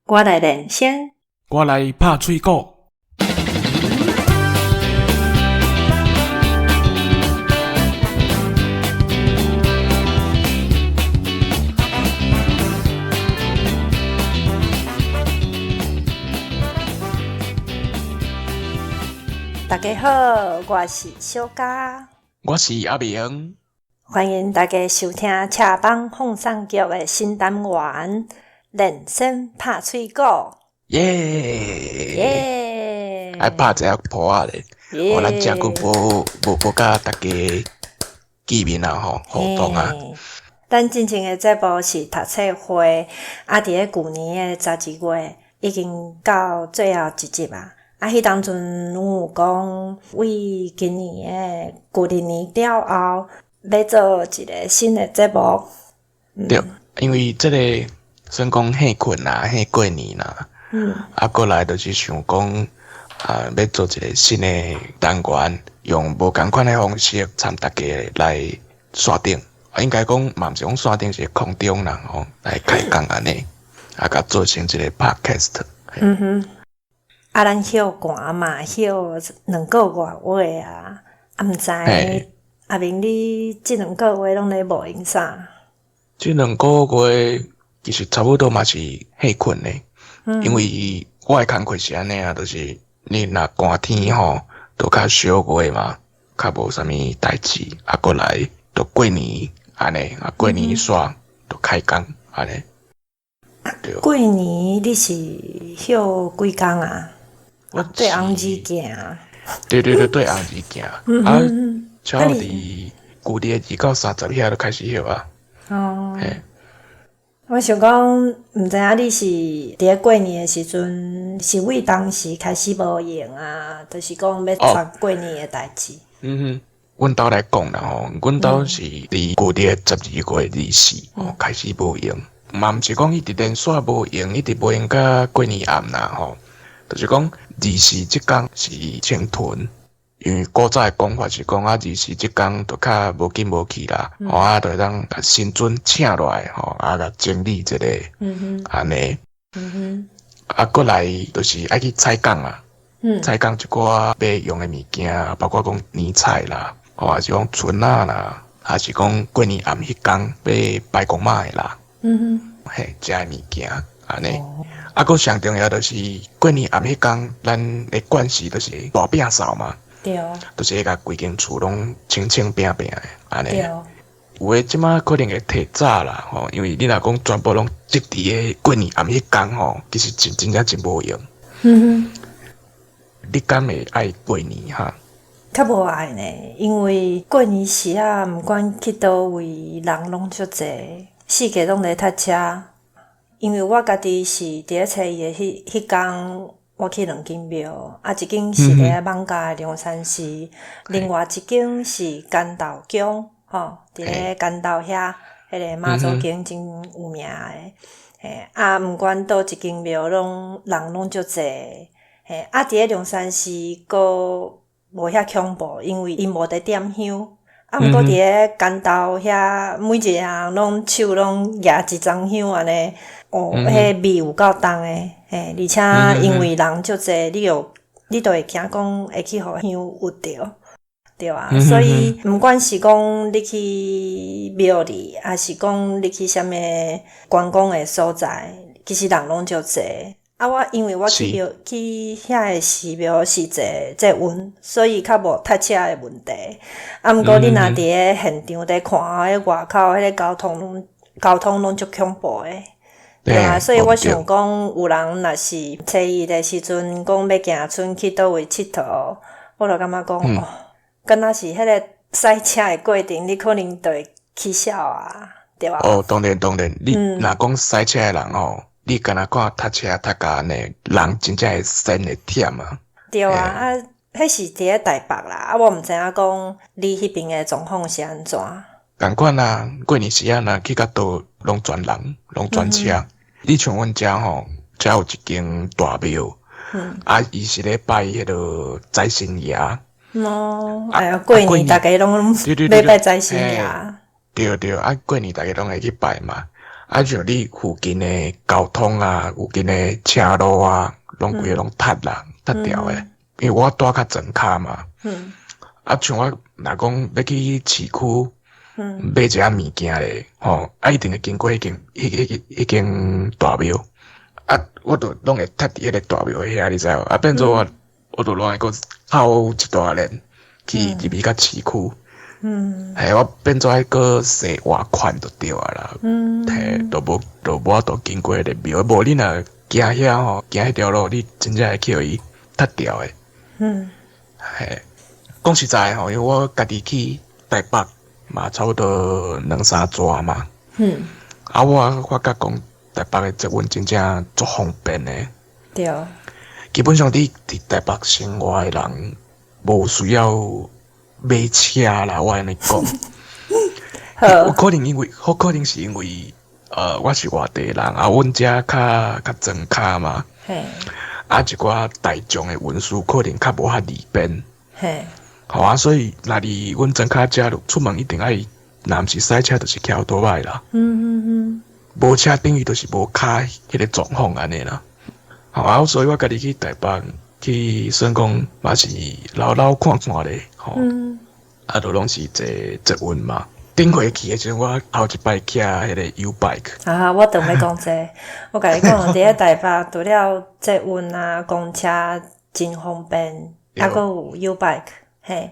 我来练声，我来拍喙鼓。大家好，我是小嘉，我是阿明，欢迎大家收听赤帮放送局的新单元练声拍喙鼓，耶！爱拍一下谱仔咧，咱真久无甲大家见面啊吼，互动啊。咱真正的节目是读册会，伫咧旧年的12月已经到最后一集啊。迄当阵有讲为今年的旧历年了后，要做一个新的节目。对，因为这个算讲岁困啦，岁过年啦，过来就是想讲要做一个新的单元，用无同款的方式，参大家来线顶，应该讲嘛毋是讲线顶，是空中人吼来开讲安尼，甲做成一个 podcast。咱休寒嘛，休2个月啊，毋知阿明你这2个月拢咧无闲啥？这2个月其实差不多嘛是岁困咧，因为我的工课是安尼啊，就是你若寒天吼，都较少月嘛，较无啥物代志，过来都过年安尼，过年煞都开工安尼。过年你是休几工啊？对红日行。对，对红日行。差不多旧历2到30遐就开始休啊。我想讲，毋知影你是伫咧过年的时阵，是为当时开始无闲啊，就是讲要传过年的代志。阮兜来讲啦吼，阮兜是伫旧历12月24开始无闲，嘛毋是讲一直连续无闲，一直无闲甲过年暗啦吼。就是讲24即天是清屯，因为古早的讲法是讲24即天就较无紧无去啦，就会当甲新春请落来吼，甲整理一个安尼。过来就是爱去采购啊，采购一寡要用的物件，包括讲年菜啦，还是讲春仔啦，还是讲过年暗迄天要拜公妈的啦，这些物件安尼。搁上重要就是过年暗迄天，咱的惯势就是大摒扫嘛，对，就是甲规间厝拢清清平平的安尼。有诶，即马可能会提早啦吼，因为你若讲全部拢积伫诶过年暗迄天吼，其实真正真无用。你敢会爱过年哈？较无爱呢，因为过年时啊，毋管去倒位，人拢足济，四界拢咧塞车。因为我家己是伫咧初一的迄天，我去2间庙，一间是伫咧艋舺的龙山寺，另外一间是干道宫，伫咧干道遐，迄个妈祖经真有名的。毋管倒一间庙，人拢足济。伫咧龙山寺，佫无遐恐怖，因为因无伫点香。毋过伫咧干道遐，每一个人拢手拢举一张香安尼。迄味有够重诶，而且因为人足济，你就会惊讲会去互香有着，对啊。所以毋管是讲你去庙里，还是讲你去啥物观光诶所在，其实人拢足济。因为我去遐诶寺庙是坐运，所以较无塞车诶问题。毋过你若伫咧现场伫看迄外口迄个交通拢足恐怖诶。对啊，所以我想讲，有人若是初一的时阵，讲要行村去倒位佚佗，我就感觉讲，敢若是迄个塞车的过程，你可能就会起笑啊，对吧？当然，你若讲塞车的人你敢若看塞车塞甲安尼，人真正会身会忝啊。对啊，迄是伫咧台北啦，我毋知影讲你迄边的状况是安怎。同款啊，过年时啊，若去到倒拢全人，拢全车。你像阮遮遮有一间大庙，伊是咧拜迄个财神爷。过年大家拢要拜财神爷。对，过年大家拢会去拜嘛。像你附近的交通啊，附近的车路啊，拢规个拢塌啦，塌掉诶。因为我住较庄卡嘛。像我若讲要去市区，买一下物件咧，一定会经过迄间大庙。我就拢会塌伫迄个大庙遐，你知无？变做我就拢会个跑一大轮去入去较市区。我变做个洗外款就对啊啦。都无法度经过迄个庙，无你若行遐行迄条路，你真正会去互伊塌掉诶。讲实在因为我家己去台北嘛，差不多2-3转嘛。我发觉讲台北的捷运真正足方便诶。对。基本上你伫台北生活诶人，无需要买车啦，我安尼讲。有可能是因为我是外地人阮遮较庄卡嘛。一寡大众诶运输可能较无遐利便。所以若伫阮庄卡遮出门一定爱，若毋是赛车，就是骑多摆啦。无车等于就是无卡迄个状况安尼啦。所以我家己去台北去算讲嘛是老看咧。就拢是坐捷运嘛。顶回去诶时阵，我头一摆骑迄个 U-bike。我当要讲这，我甲你讲，伫咧台北除了捷运啊、公车真方便，还佫有 U-bike。对。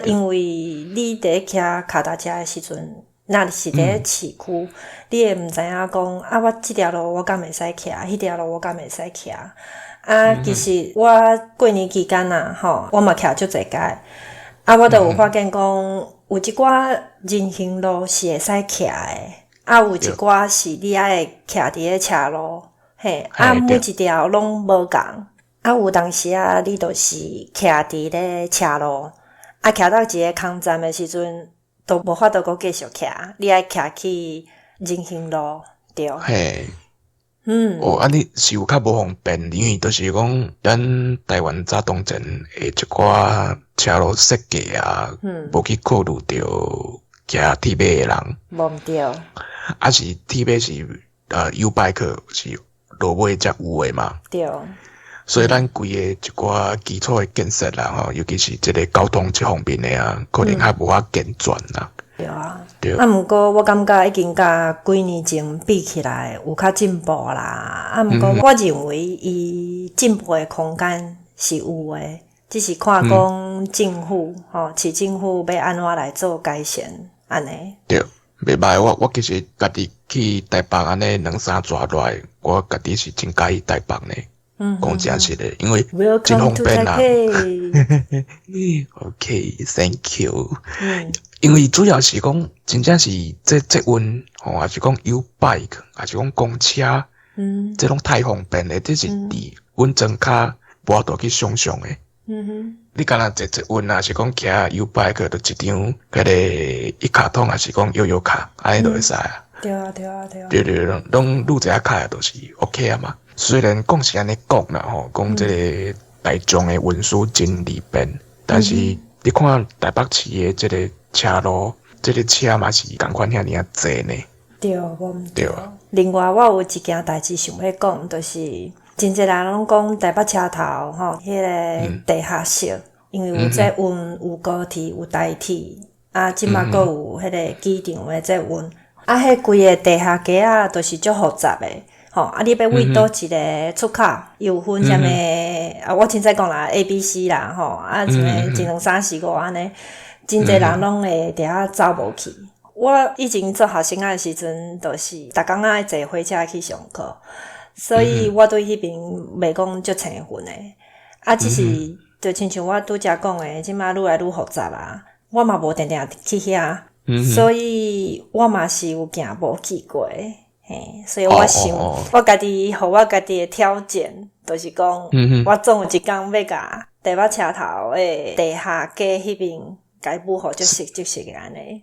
因为你伫咧骑脚踏车诶时阵，若是伫咧市区，你会毋知影讲我即条路我敢袂使骑，迄条路我敢袂使骑。其实我过年期间我嘛骑足侪届。我就有发现讲，有一寡人行路是会使骑诶，有一寡是你爱骑伫咧车路，每一条拢无共。有当时你就是骑伫咧车路，骑到一个空站诶时阵，都无法度搁继续骑，你爱骑去人行路，对。安尼是有较无方便，因为就是讲咱台湾早当前诶一寡车路设计无去考虑到骑铁马诶人。无对。是铁马是U-bike 是路尾才有诶嘛。对。所以咱规个一寡基础诶建设啦，尤其是即个交通这方面诶可能还无法健全啦。对。毋过我感觉已经甲几年前比起来有较进步啦。毋过我认为伊进步诶空间是有诶，只是看讲政府市政府要安怎来做改善安尼。对，袂歹。我其实家己去台北安尼2-3转落来，我家己是真介意台北呢。讲真实的，因为真方便啦。OK，Thank you。因为主要是讲，真正是捷运还是讲 U-bike， 还是讲公车，这种太方便了，这是伫阮庄卡无法度去想象的。你敢若坐捷运啊，是讲骑 U-bike， 就一张迄个一卡通，还是讲悠悠卡，安尼就会使啊。对，拢录一下卡就是 OK 啊嘛。虽然讲是安尼讲啦讲这个大众的运输真利便，但是你看台北市的这个车路，这个车嘛是同款遐尔济呢。对，我毋对。另外，我有一件代志想要讲，就是真侪人拢讲台北车头迄个地下室，因为有捷运、有高铁、有台铁，即马阁有迄个机场的捷运，迄规个地下街都是足复杂的。你要为倒一个出口，有分啥物？我凊彩讲啦 ，A、B、C 啦，什么1、2、3、4、5安尼，真侪人拢会伫遐走无去。我以前做学生的时阵，就是逐工爱坐火车去上课，所以我对迄边袂讲足青分的。只是就亲像我拄则讲的，即马愈来愈复杂啦，我嘛无定定去遐，所以我嘛是有行无去过。所以我想，我家己互我家己的挑战，就是讲，我总有一天要甲台北车头的地下街迄边，甲伊补好足熟的安尼。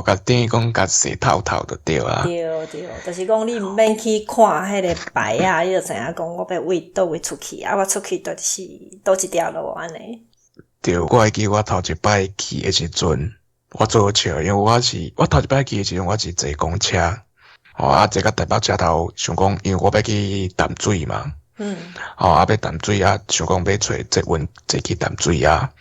甲等于讲甲洗透透就对啊。对，就是讲你毋免去看迄个牌你就知影讲我要为倒位出去我出去就是倒一条路安尼。对，我会记我头一摆去的时阵，我做笑，因为我头一摆去的时阵，我是坐公车。坐到台北车头，想讲因为我要去淡水嘛，要淡水啊，想讲要找捷运坐去淡水啊，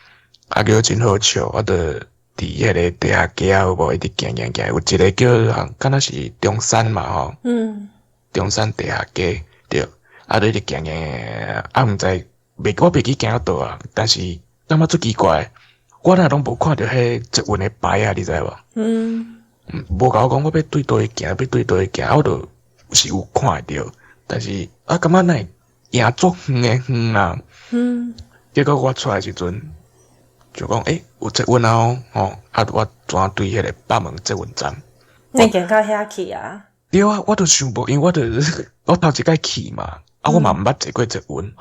叫真好笑，我著伫迄个地下街啊，有无一直行，有一个叫敢若是中山嘛中山地下街对，著一直行，毋知我袂记行到倒啊，但是感觉足奇怪，我若拢无看到迄捷运的牌啊，你知无？无甲我讲我要对倒行，我就是有看到，但是感觉哪会行足远啊？结果我出来时阵，就讲有捷运啊我怎对迄个北门捷运站？你行到遐去啊？对啊，我都想无，因为我头一摆去嘛，我嘛毋捌坐过捷运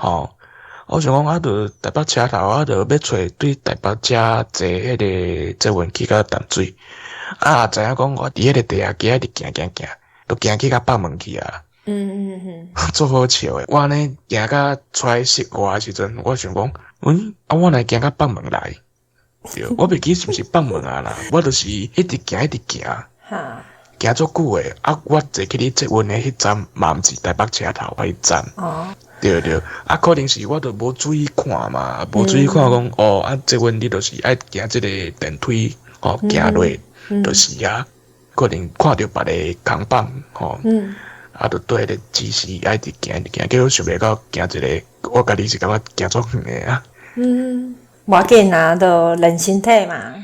我想讲就台北车头就要找对台北车坐迄个捷运去到淡水。知影讲我伫迄个地下街一直行，都行去到北门去啊。足好笑诶！我安尼行到出来室外时阵，我想讲，我来行到北门来。对，我袂记是毋是北门啊啦，我就是一直行。行足久诶，我坐去你捷运诶迄站，嘛毋是台北车头迄站。对，可能是我都无注意看嘛，无注意看讲捷运你就是爱行即个电梯行落。就是啊，可能看到别个扛棒就对迄个指示爱直行，结果想袂到行一个，我家己是感觉行足远的啊。无要紧啊，就练身体嘛，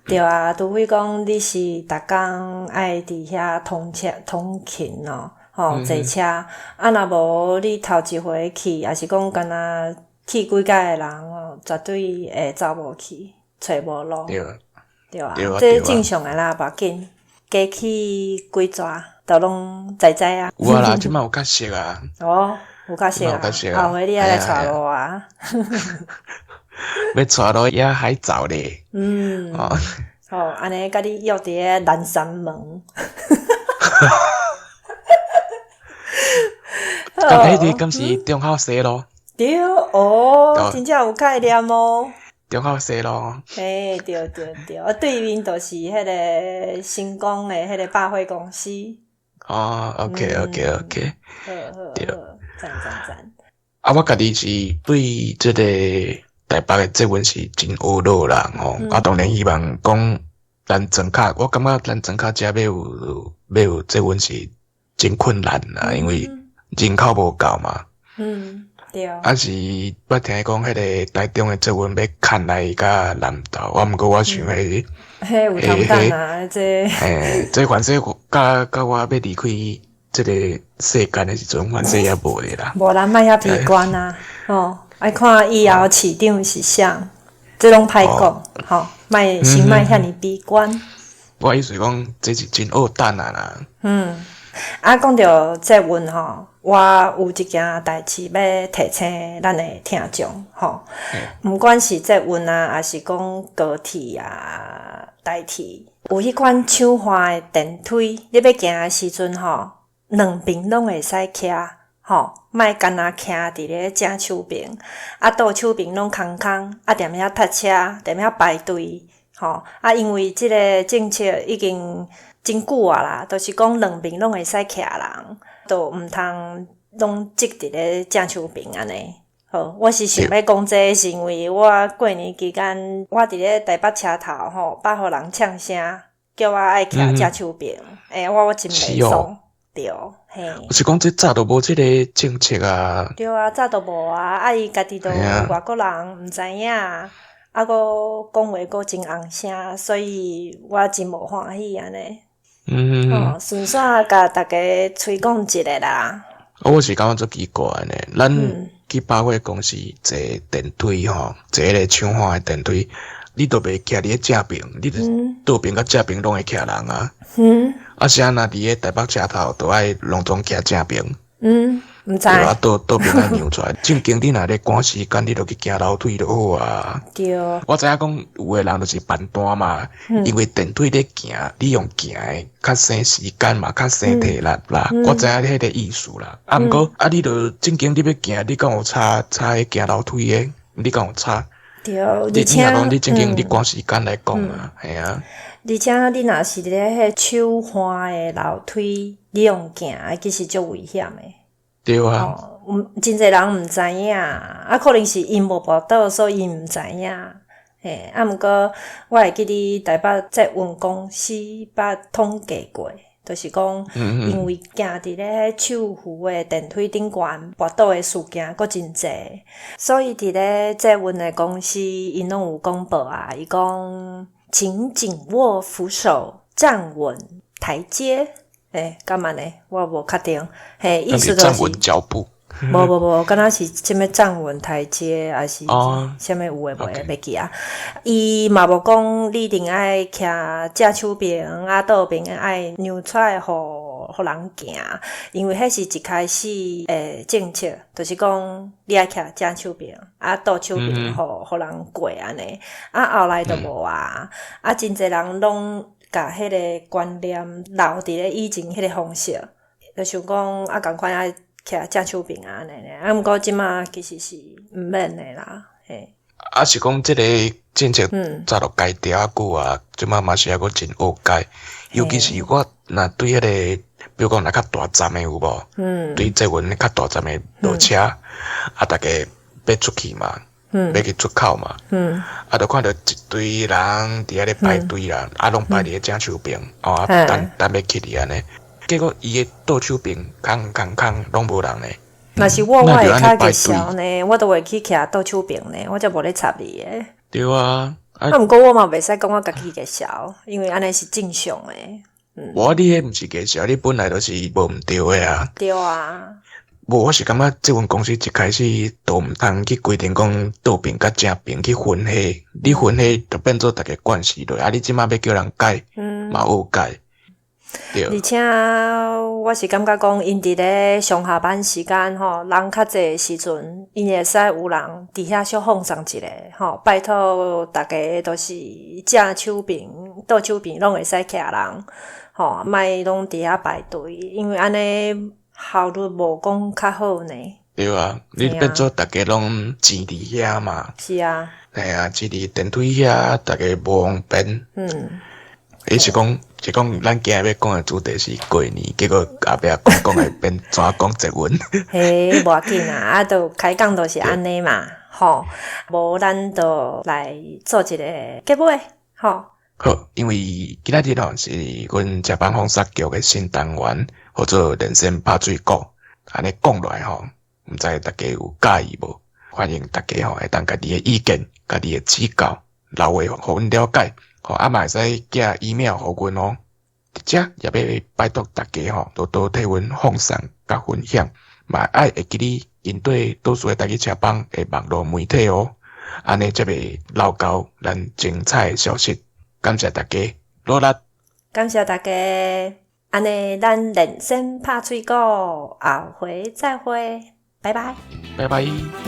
对啊，除非讲你是逐工爱伫遐通勤坐车，若无你头一回去，也是讲干若去几届的人绝对会走无去，找无路。对啊，这正常的啦，无要紧，加去几逝，都拢知啊。有啊啦，即摆有较熟啊。有较熟啊，后回你来带路啊。要带路也海走咧。安尼甲你约伫个南山门。迄个敢是中校西路？对真正有概念中校西路。对，对面就是迄个新光的迄个百货公司。OK。对，赞。我家己是对这个台北的捷运是真恶恼啦当然希望讲咱庄脚，我感觉咱庄脚遮要有捷运是真困难啦，因为人口无够嘛。对。是捌听讲迄个台中的捷运要牵来甲南投，毋过我想迄有重担啊，这反正甲我要离开这个世间的时阵，反正也无诶啦。无咱莫遐悲观啊，爱看以后市长是啥，这拢歹讲，莫先莫遐尼悲观。我意思讲，这是真恶蛋啊啦。讲到捷运我有一件代志要提醒咱的听众毋管是捷运啊，还是讲高铁啊、台铁，有迄款抢花的电梯，你要行的时阵两边拢会使徛莫干那徛伫咧正手边，倒手边拢空空，踮遐搭车，踮遐排队因为即个政策已经真久啊啦，就是讲两边拢会使徛人，都毋通拢挤伫咧正手边安尼。我是想要讲这是因为我过年期间，我伫咧台北车头捌互人呛声，叫我爱徛正手边，我真袂爽。对，我是讲这早都无即个政策啊。对啊，早都无啊，伊家己都外国人毋知影，佫讲话佫真红声，所以我真无欢喜安尼。顺续甲大家推广一下啦。我是感觉足奇怪呢，咱去百货公司坐电梯坐迄个抢花的电梯，你都袂徛伫咧正边，你就倒边甲正边拢会徛人啊。是安那伫咧台北车头，都爱拢总徛正边。毋知。倒边仔让出来，正经你若咧赶时间，你就去行楼梯就好啊。对。我知影讲有诶人就是办单嘛，因为电梯咧行，你用行诶较省时间嘛，较省体力啦。我知影迄个意思啦。毋过你就正经你要行，你敢有差迄行楼梯诶？你敢有差？对，你若讲你正经你赶时间来讲啊，系啊。而且你若是伫咧迄手环的楼梯，你用行，其实足危险的。对啊。真侪人毋知影，可能是因无报道，所以毋知影。毋过我会记你台北捷运公司捌统计过，就是讲，因为行伫咧手扶的电梯顶悬跋倒的事件佫真侪，所以伫咧捷运的公司因拢有公布啊，伊讲请紧握扶手，站稳台阶。干嘛呢？我无确定。意思就是站稳脚步。无，敢若是什么站稳台阶，还是什么有诶无诶，袂记啊。伊嘛无讲你一定爱徛正手边，倒边爱让出来互人行，因为迄是一开始诶政策，就是讲你爱徛正手边，倒手边互人过安尼。后来就无啊，真侪人拢甲迄个观念留伫咧以前迄个方式，就想讲共款爱徛正手边安尼呢。毋过即马其实是毋免诶啦，是讲即个政策早就改掉久啊，即马嘛是还佫真恶改，尤其是我若对迄个，比如讲若较大站诶有无？对捷运较大站诶落车，大家要出去嘛。要去出口嘛，就看到一堆人伫遐咧排队啦，拢排伫咧正手边，等要去哩安尼。结果伊诶倒手边空拢无人咧。若是我会较热销呢，我都会去徛倒手边呢，我才无咧插你诶。对啊。毋过我嘛袂使讲我家己热销，因为安尼是正常诶。你迄毋是热销，你本来就是无毋对诶啊。对啊。我是感觉这份公司一开始都毋通去规定讲倒边甲正边去分系，你分系就变做大家惯势落，你即马要叫人改，嘛有改。对。而且我是感觉讲，因伫咧上下班时间人较济时阵，因会使有人伫遐小放松一下拜托大家都是正手边、倒手边拢会使徛人莫拢伫遐排队，因为安尼。效率无讲较好呢。对啊，你变做大家拢挤伫遐嘛。是啊。挤伫电梯遐，大家无方便。是讲咱今日要讲的主题是过年，结果后壁讲会变怎讲捷运。无要紧啊，就开讲都是安尼嘛，无咱就来做一个结尾，好，因为今仔日是阮食饭风沙局的新单元。或者人生拍水鼓，安尼讲落来毋知大家有介意无？欢迎大家会当家己的意见、家己的指教、留话互阮了解，嘛会使寄 email 互阮哦。或者也要拜托大家多多替阮放送甲分享，嘛会记你应对多数的台语车帮的网络媒体哦，安尼才袂漏交咱精彩的消息。感谢大家，努力。感谢大家。安尼，咱人生拍水鼓，后回再会，拜拜。拜拜。